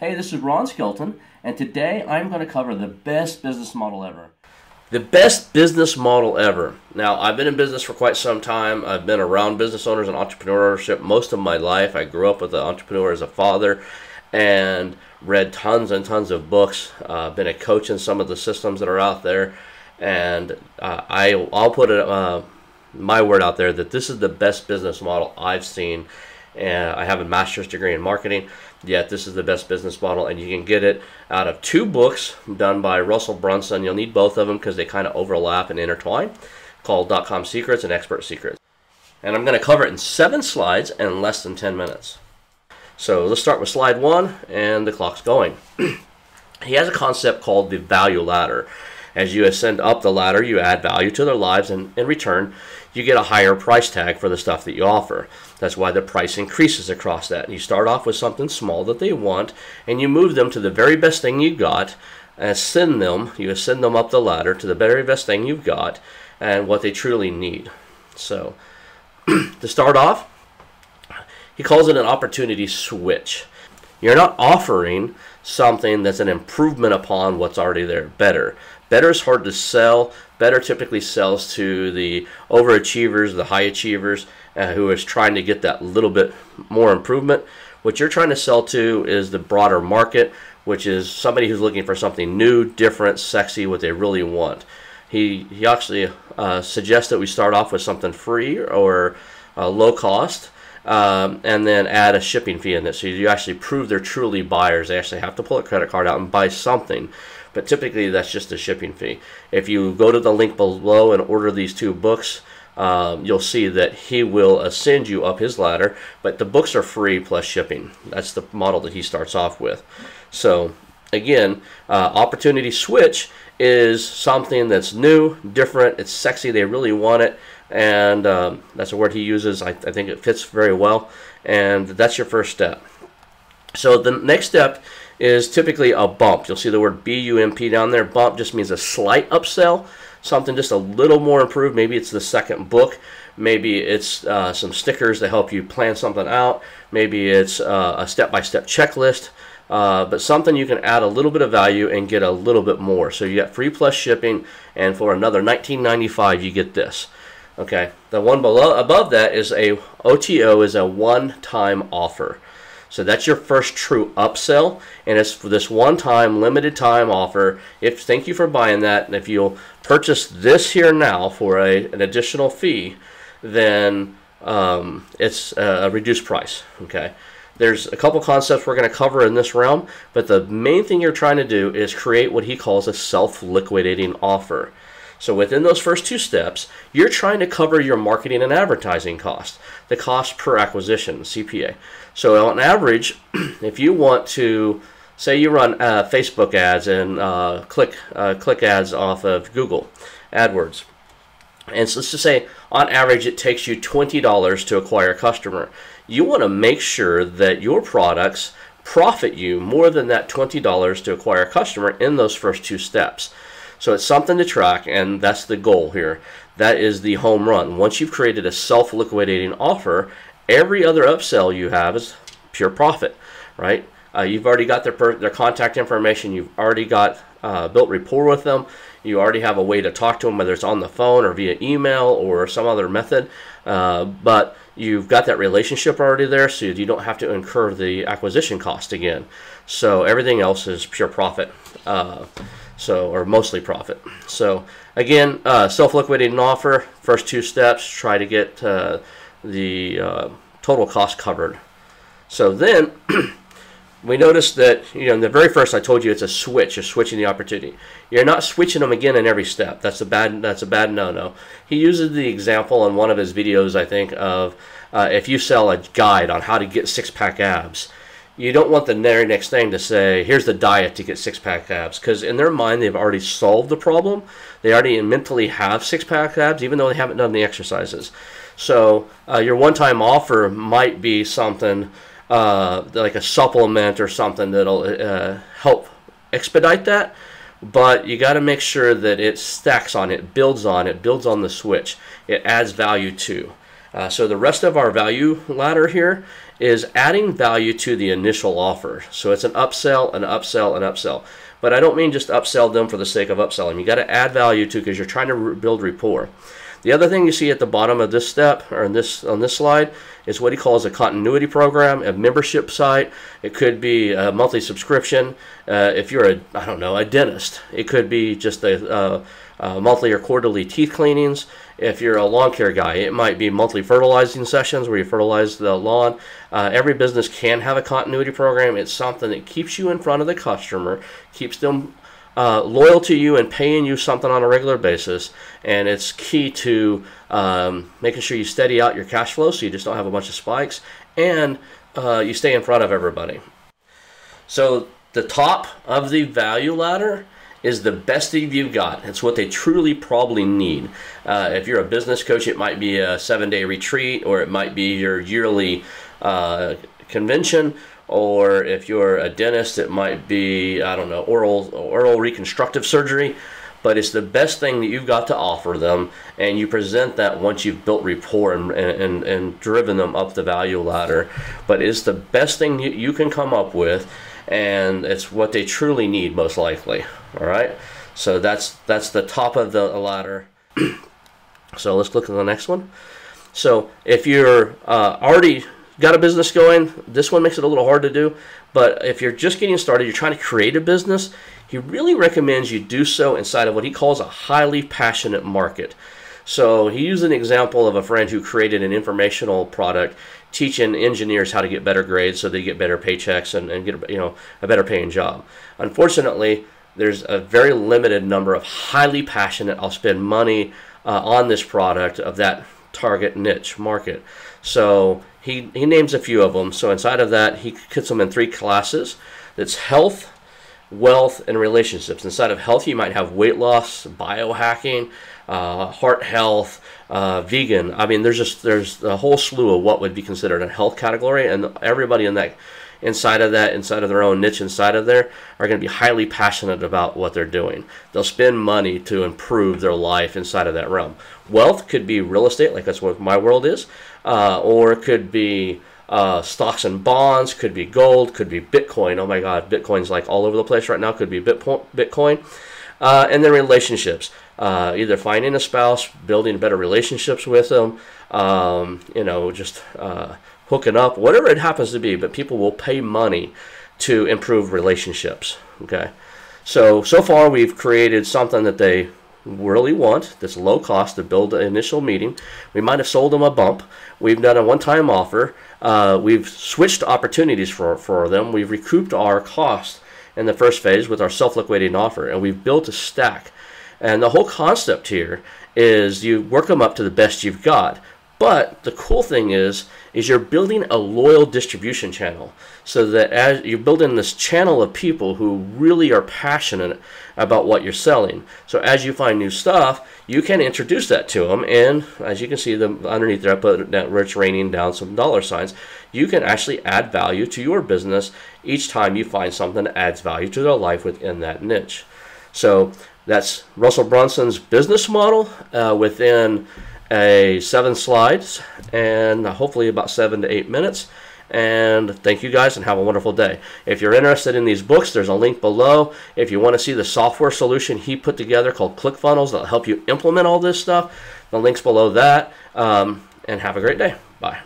Hey, this is Ron Skelton, and today I'm going to cover the best business model ever. The best business model ever. Now, I've been in business for quite some time. I've been around business owners and entrepreneurship most of my life. I grew up with an entrepreneur as a father and read tons and tons of books. Been a coach in some of the systems that are out there, and I'll put my word out there that this is the best business model I've seen. And I have a master's degree in marketing, yet this is the best business model, and you can get it out of two books done by Russell Brunson. You'll need both of them because they kind of overlap and intertwine, called .com Secrets and Expert Secrets. And I'm going to cover it in 7 slides in less than 10 minutes. So let's start with slide 1, and the clock's going. He has a concept called the value ladder. As you ascend up the ladder, you add value to their lives, and in return, you get a higher price tag for the stuff that you offer. That's why the price increases across that. And you start off with something small that they want, and you move them to the very best thing you got, and you ascend them up the ladder to the very best thing you've got, and what they truly need. So, to start off, he calls it an opportunity switch. You're not offering something that's an improvement upon what's already there. Better is hard to sell. Better typically sells to the overachievers, the high achievers, who is trying to get that little bit more improvement. What you're trying to sell to is the broader market, which is somebody who's looking for something new, different, sexy, what they really want. He actually suggests that we start off with something free or low cost, and then add a shipping fee in it. So you actually prove they're truly buyers. They actually have to pull a credit card out and buy something. But typically that's just a shipping fee. If you go to the link below and order these 2 books, you'll see that he will ascend you up his ladder, but the books are free plus shipping. That's the model that he starts off with. So again, opportunity switch is something that's new, different, it's sexy, they really want it, and that's a word he uses. I think it fits very well, and that's your first step. So the next step is typically a bump. You'll see the word B-U-M-P down there. Bump just means a slight upsell, something just a little more improved. Maybe it's the second book. Maybe it's some stickers to help you plan something out. Maybe it's a step-by-step checklist. But something you can add a little bit of value and get a little bit more. So you get free plus shipping, and for another $19.95 you get this. Okay, the one above that is a OTO, is a one-time offer. So that's your first true upsell, and it's for this one-time, limited-time offer. Thank you for buying that, and if you'll purchase this here now for an additional fee, then it's a reduced price. Okay, there's a couple concepts we're going to cover in this realm, but the main thing you're trying to do is create what he calls a self-liquidating offer. So within those first 2 steps, you're trying to cover your marketing and advertising cost, the cost per acquisition, CPA. So on average, if you want to, say you run Facebook ads and click ads off of Google AdWords, and so let's just say on average it takes you $20 to acquire a customer. You want to make sure that your products profit you more than that $20 to acquire a customer in those first 2 steps. So it's something to track, and that's the goal here. That is the home run. Once you've created a self-liquidating offer, every other upsell you have is pure profit, right? You've already got their contact information. You've already got built rapport with them. You already have a way to talk to them, whether it's on the phone or via email or some other method. But you've got that relationship already there, so you don't have to incur the acquisition cost again. So everything else is pure profit. Or mostly profit. So again, self-liquidating offer, first 2 steps, try to get the total cost covered. So then we noticed that, in the very first I told you it's a switch. You're switching the opportunity. You're not switching them again in every step. That's a bad no-no. He uses the example in one of his videos, I think, of if you sell a guide on how to get 6-pack abs. You don't want the very next thing to say, here's the diet to get 6-pack abs, because in their mind they've already solved the problem. They already mentally have 6-pack abs, even though they haven't done the exercises. So your one-time offer might be something like a supplement or something that'll help expedite that, but you got to make sure that it stacks on it, builds on the switch. It adds value to. So the rest of our value ladder here is adding value to the initial offer. So it's an upsell, an upsell, an upsell. But I don't mean just upsell them for the sake of upselling. You got to add value too, because you're trying to build rapport. The other thing you see at the bottom of this step, or on this slide, is what he calls a continuity program, a membership site. It could be a monthly subscription. If you're a dentist, it could be just a monthly or quarterly teeth cleanings. If you're a lawn care guy, it might be monthly fertilizing sessions where you fertilize the lawn. Every business can have a continuity program. It's something that keeps you in front of the customer, keeps them loyal to you and paying you something on a regular basis, and it's key to making sure you steady out your cash flow so you just don't have a bunch of spikes, and you stay in front of everybody. So the top of the value ladder is the best thing you've got. It's what they truly probably need. If you're a business coach, it might be a 7-day retreat, or it might be your yearly convention. Or if you're a dentist, it might be, oral reconstructive surgery. But it's the best thing that you've got to offer them, and you present that once you've built rapport and driven them up the value ladder. But it's the best thing you can come up with, and it's what they truly need, most likely. All right, so that's the top of the ladder. So let's look at the next one. So if you're already got a business going, this one makes it a little hard to do. But if you're just getting started, you're trying to create a business, he really recommends you do so inside of what he calls a highly passionate market. So he used an example of a friend who created an informational product teaching engineers how to get better grades so they get better paychecks and get a better paying job. Unfortunately, there's a very limited number of highly passionate, I'll spend money on this product of that target niche market. So he names a few of them. So inside of that, he puts them in 3 classes. That's health, wealth, and relationships. Inside of health, you might have weight loss, biohacking, heart health, vegan. I mean, there's a whole slew of what would be considered a health category, and everybody inside of their own niche inside of there are going to be highly passionate about what they're doing. They'll spend money to improve their life inside of that realm. Wealth could be real estate, like that's what my world is, or it could be stocks and bonds, could be gold, could be Bitcoin. Oh my God, Bitcoin's like all over the place right now. Could be Bitcoin. And then relationships, either finding a spouse, building better relationships with them, just hooking up, whatever it happens to be. But people will pay money to improve relationships. Okay, so far we've created something that they really want, that's low cost to build an initial meeting. We might have sold them a bump. We've done a one-time offer. We've switched opportunities for them. We've recouped our cost in the first phase with our self-liquidating offer, and we've built a stack. And the whole concept here is you work them up to the best you've got. But the cool thing is you're building a loyal distribution channel, so that as you're building this channel of people who really are passionate about what you're selling. So as you find new stuff, you can introduce that to them. And as you can see underneath there, I put that it's raining down some dollar signs. You can actually add value to your business each time you find something that adds value to their life within that niche. So that's Russell Brunson's business model within 7 slides, and hopefully about 7 to 8 minutes. And thank you guys, and have a wonderful day. If you're interested in these books, there's a link below. If you want to see the software solution he put together called Clickfunnels that'll help you implement all this stuff, the link's below that. And have a great day. Bye.